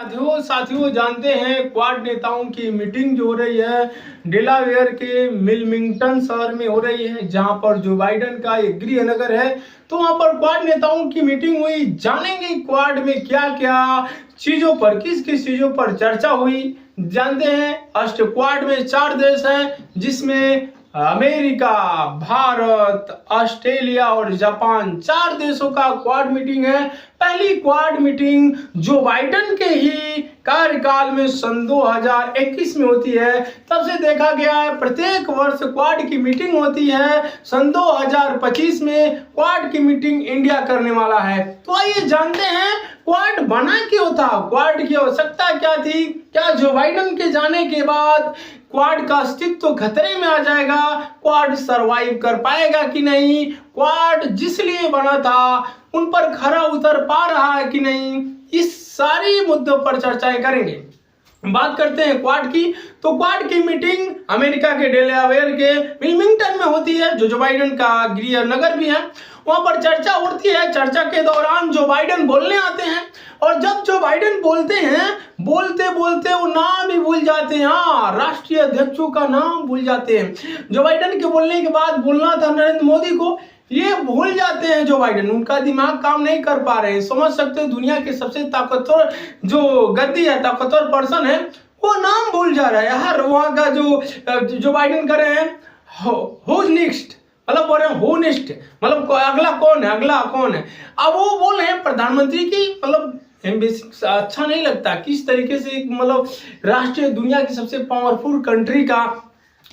साथियों जानते हैं क्वाड नेताओं की मीटिंग जो हो रही है डेलावेयर के मिलमिंगटन शहर में हो रही है, जहां पर जो बाइडेन का एक गृह नगर है। तो वहां पर क्वाड नेताओं की मीटिंग हुई। जानेंगे क्वाड में क्या क्या चीजों पर, किस किस चीजों पर चर्चा हुई। जानते हैं अष्ट क्वाड में 4 देश हैं, जिसमें अमेरिका, भारत, ऑस्ट्रेलिया और जापान, 4 देशों का क्वाड मीटिंग है। पहली क्वाड मीटिंग जो बाइडेन के ही कार्यकाल में सन 2021 में होती है। तब से देखा गया है प्रत्येक वर्ष क्वाड की मीटिंग होती है। सन 2025 में क्वाड की मीटिंग इंडिया करने वाला है। तो आइए जानते हैं क्वाड बना क्यों था, क्वाड की आवश्यकता क्या थी, क्या जो बाइडेन के जाने के बाद क्वाड का अस्तित्व खतरे में आ जाएगा, क्वाड सरवाइव कर पाएगा कि नहीं, क्वाड जिस लिए बना था उन पर खरा उतर पा रहा है कि नहीं, इस सारी मुद्दों पर चर्चाएं करेंगे। बात करते हैं क्वाड की, तो क्वाड की मीटिंग अमेरिका के डेलावेयर के विल्मिंगटन में होती है, जो बाइडेन का गृह नगर भी है। वहां पर चर्चा होती है। चर्चा के दौरान जो बाइडेन बोलने आते हैं, और जब जो बाइडेन बोलते हैं, बोलते बोलते वो नाम ही भूल जाते हैं। हाँ, राष्ट्रीय अध्यक्षों का नाम भूल जाते हैं। जो बाइडेन के बोलने के बाद बोलना था नरेंद्र मोदी को, ये भूल जाते हैं जो बाइडेन। उनका दिमाग काम नहीं कर पा रहे हैं। समझ सकते हो, दुनिया के सबसे ताकतवर जो गद्दी है, ताकतवर पर्सन है, वो नाम भूल जा रहा है यार। वहां का जो बाइडेन कर रहे हैं हुज नेक्स्ट, मतलब बोल रहे हैं हु नेक्स्ट, मतलब अगला कौन है। अब वो बोल रहे हैं प्रधानमंत्री की, मतलब अच्छा नहीं लगता किस तरीके से, मतलब राष्ट्रीय दुनिया की सबसे पावरफुल कंट्री का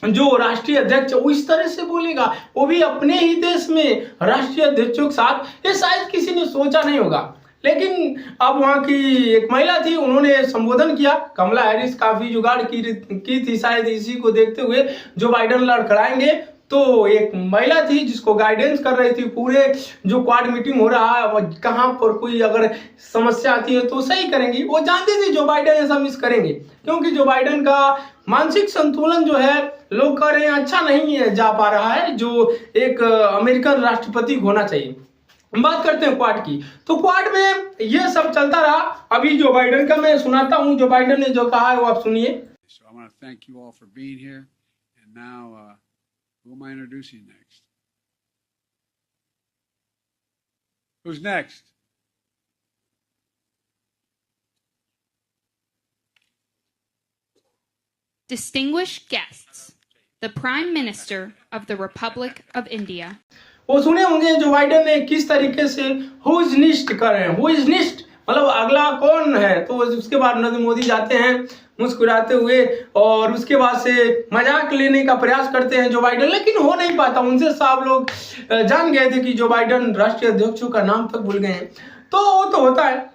जो राष्ट्रीय अध्यक्ष वो इस तरह से बोलेगा, वो भी अपने ही देश में राष्ट्रीय अध्यक्षों के साथ। ये शायद किसी ने सोचा नहीं होगा। लेकिन अब वहां की एक महिला थी, उन्होंने संबोधन किया। कमला हैरिस काफी जुगाड़ की थी, शायद इसी को देखते हुए जो बाइडेन लड़खड़ाएंगे। तो एक महिला थी जिसको गाइडेंस कर रही थी पूरे जो क्वाड मीटिंग हो रहा है, कहां पर कोई अगर समस्या आती है तो सही करेंगी। वो जानती थी जो बाइडेन ऐसा मिस करेंगे, क्योंकि जो बाइडेन का मानसिक संतुलन जो है, लोग कह रहे हैं अच्छा नहीं है, जा पा रहा है जो एक अमेरिकन राष्ट्रपति होना चाहिए। बात करते हैं क्वाड की, तो क्वाड में ये सब चलता रहा। अभी जो बाइडेन का मैं सुनाता हूं, जो बाइडेन ने जो कहा है वो आप सुनिए। Who am I introducing next? Who's next? Distinguished guests, the Prime Minister of the Republic of India. वो सुने होंगे जो बाइडेन ने किस तरीके से हु इज नेक्स्ट कर रहे हैं। हु इज नेक्स्ट मतलब अगला कौन है। तो उसके बाद नरेंद्र मोदी जाते हैं मुस्कुराते हुए, और उसके बाद से मजाक लेने का प्रयास करते हैं जो बाइडेन, लेकिन हो नहीं पाता। उनसे सब लोग जान गए थे कि जो बाइडेन राष्ट्रीय अध्यक्षों का नाम तक भूल गए हैं। तो वो तो होता है।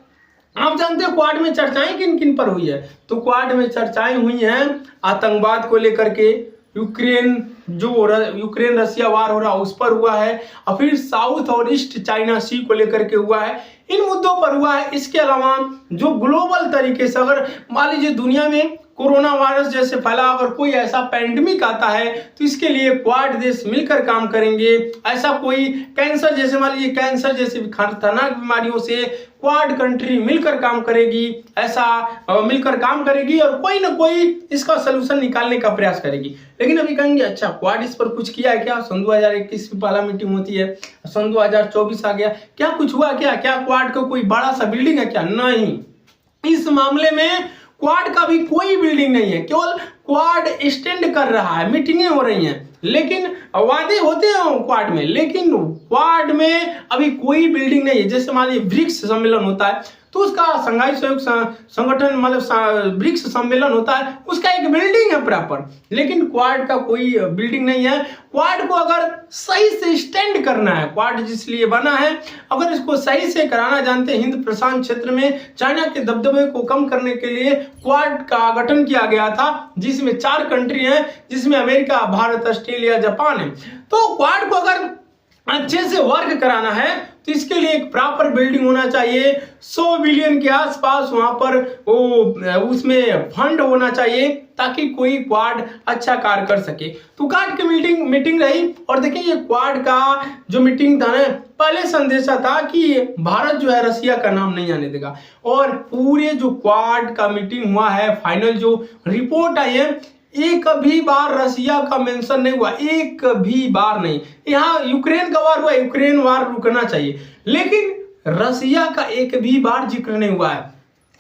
आप जानते हैं क्वाड में चर्चाएं किन किन पर हुई है। तो क्वाड में चर्चाएं हुई हैं आतंकवाद को लेकर के, यूक्रेन रसिया वार हो रहा उस पर हुआ है, और फिर साउथ और ईस्ट चाइना सी को लेकर के हुआ है, इन मुद्दों पर हुआ है। इसके अलावा जो ग्लोबल तरीके से, अगर मान लीजिए दुनिया में कोरोना वायरस जैसे फैला, अगर कोई ऐसा पैंडेमिक आता है तो इसके लिए क्वाड देश मिलकर काम करेंगे। ऐसा कोई कैंसर जैसे, मान लीजिए कैंसर जैसे खतरनाक बीमारियों से क्वाड कंट्री मिलकर काम करेगी, ऐसा मिलकर काम करेगी और कोई ना कोई इसका सलूशन निकालने का प्रयास करेगी। लेकिन अभी कहेंगे अच्छा क्वाड इस पर कुछ किया है क्या। सन 2021 में पहला मीटिंग होती है, सन 2024 आ गया, क्या कुछ हुआ क्या क्वाड का कोई बड़ा सा बिल्डिंग है क्या। नहीं, इस मामले में क्वाड का भी कोई बिल्डिंग नहीं है, केवल क्वाड स्टैंड कर रहा है, मीटिंगें हो रही हैं, लेकिन वादे होते हैं क्वाड में, लेकिन क्वाड में अभी कोई बिल्डिंग नहीं है। जैसे मान लीजिए ब्रिक्स सम्मेलन होता है, तो उसका संघाई सहयोग संगठन मतलब ब्रिक्स सम्मेलन होता है, उसका एक बिल्डिंग है प्रॉपर, लेकिन क्वाड का कोई बिल्डिंग नहीं है। क्वाड को अगर सही से स्टैंड करना है, क्वाड जिसलिए बना है, अगर इसको सही से कराना, जानते हैं हिंद प्रशांत क्षेत्र में चाइना के दबदबे को कम करने के लिए क्वाड का गठन किया गया था, जिसमें 4 कंट्री हैं, जिसमें अमेरिका, भारत, ऑस्ट्रेलिया, जापान है। तो क्वाड को अगर अच्छे से वर्क कराना है तो इसके लिए एक प्रॉपर बिल्डिंग होना चाहिए। 100 बिलियन के आसपास वहां पर उसमें फंड होना चाहिए ताकि कोई क्वाड अच्छा कार्य कर सके। तो क्वाड की मीटिंग रही और देखिए ये क्वाड का जो मीटिंग था ना, पहले संदेशा था कि भारत जो है रसिया का नाम नहीं आने देगा, और पूरे जो क्वाड का मीटिंग हुआ है, फाइनल जो रिपोर्ट आई है, एक भी बार रसिया का मेंशन नहीं हुआ, एक भी बार नहीं। यहाँ यूक्रेन का वार हुआ, यूक्रेन वार रुकना चाहिए, लेकिन रसिया का एक भी बार जिक्र नहीं हुआ है।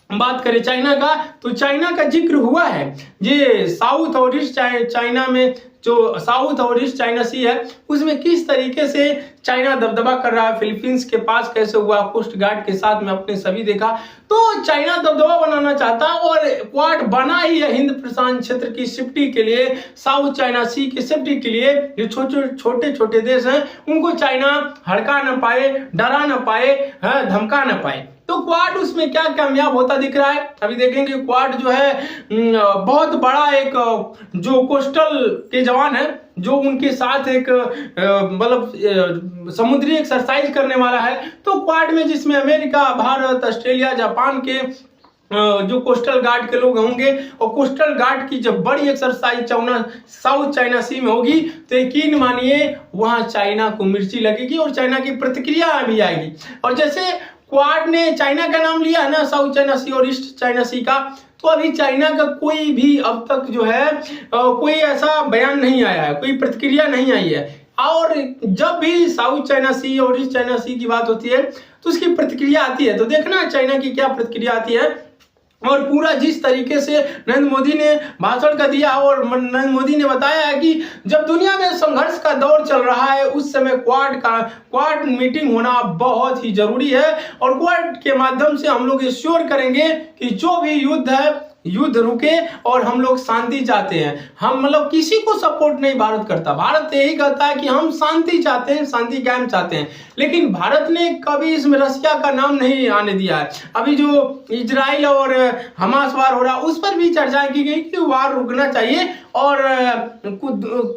बात करें चाइना का तो चाइना का जिक्र हुआ है। ये साउथ और ईस्ट चाइना में जो साउथ और ईस्ट चाइना सी है उसमें किस तरीके से चाइना दबदबा कर रहा है, फिलीपींस के पास कैसे हुआ, कोस्ट गार्ड के साथ में अपने सभी देखा। तो चाइना दबदबा बनाना चाहता और क्वाड बना ही है हिंद प्रशांत क्षेत्र की सेफ्टी के लिए, साउथ चाइना सी की सेफ्टी के लिए। जो छोटे छोटे देश हैं उनको चाइना हड़का न पाए, डरा न पाए, धमका न पाए। तो क्वाड उसमें क्या कामयाब होता दिख रहा है, अभी देखेंगे। क्वाड जो है बहुत बड़ा एक जो कोस्टल के जवान है जो उनके साथ एक मतलब समुद्री एक्सरसाइज करने वाला है। तो क्वाड में जिसमें अमेरिका, भारत, ऑस्ट्रेलिया, जापान के जो कोस्टल गार्ड के लोग होंगे, और कोस्टल गार्ड की जब बड़ी एक्सरसाइज साउथ चाइना सी में होगी तो यकीन मानिए वहां चाइना को मिर्ची लगेगी और चाइना की प्रतिक्रिया भी आएगी। और जैसे क्वाड ने चाइना का नाम लिया है ना, साउथ चाइना सी और ईस्ट चाइना सी का, तो अभी चाइना का कोई भी अब तक जो है कोई ऐसा बयान नहीं आया है, कोई प्रतिक्रिया नहीं आई है। और जब भी साउथ चाइना सी और ईस्ट चाइना सी की बात होती है तो उसकी प्रतिक्रिया आती है, तो देखना चाइना की क्या प्रतिक्रिया आती है। और पूरा जिस तरीके से नरेंद्र मोदी ने भाषण का दिया और नरेंद्र मोदी ने बताया है कि जब दुनिया में संघर्ष का दौर चल रहा है उस समय क्वाड मीटिंग होना बहुत ही जरूरी है, और क्वाड के माध्यम से हम लोग इंश्योर करेंगे कि जो भी युद्ध है युद्ध रुके और हम लोग शांति चाहते हैं। हम मतलब किसी को सपोर्ट नहीं भारत करता, भारत यही कहता है कि हम शांति चाहते हैं, शांति कायम चाहते हैं। लेकिन भारत ने कभी इसमें रसिया का नाम नहीं आने दिया है। अभी जो इजराइल और हमास वार हो रहा है उस पर भी चर्चा की गई कि वार रुकना चाहिए, और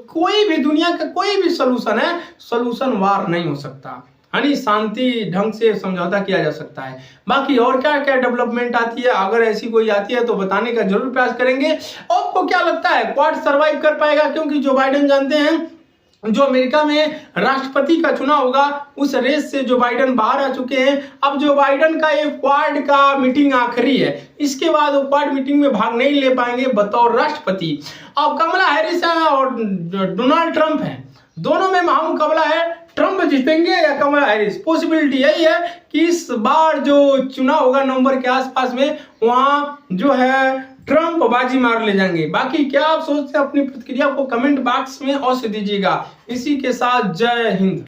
कोई भी दुनिया का कोई भी सोल्यूशन वार नहीं हो सकता, यानी शांति ढंग से समझौता किया जा सकता है। बाकी और क्या क्या डेवलपमेंट आती है, अगर ऐसी कोई आती है तो बताने का जरूर प्रयास करेंगे। आपको क्या लगता है क्वाड सर्वाइव कर पाएगा? क्योंकि जो बाइडेन जानते हैं जो अमेरिका में राष्ट्रपति का चुनाव होगा उस रेस से जो बाइडेन बाहर आ चुके हैं। अब जो बाइडेन का ये क्वाड का मीटिंग आखिरी है, इसके बाद वो क्वाड मीटिंग में भाग नहीं ले पाएंगे बतौर राष्ट्रपति। अब कमला हैरिस और डोनाल्ड ट्रंप है, दोनों में महामुकाबला है। ट्रंप जीतेंगे या कमला हैरिस? पॉसिबिलिटी यही है कि इस बार जो चुनाव होगा नवंबर के आसपास में, वहां जो है ट्रंप बाजी मार ले जाएंगे। बाकी क्या आप सोचते हैं? अपनी प्रतिक्रिया को कमेंट बॉक्स में अवश्य दीजिएगा। इसी के साथ जय हिंद।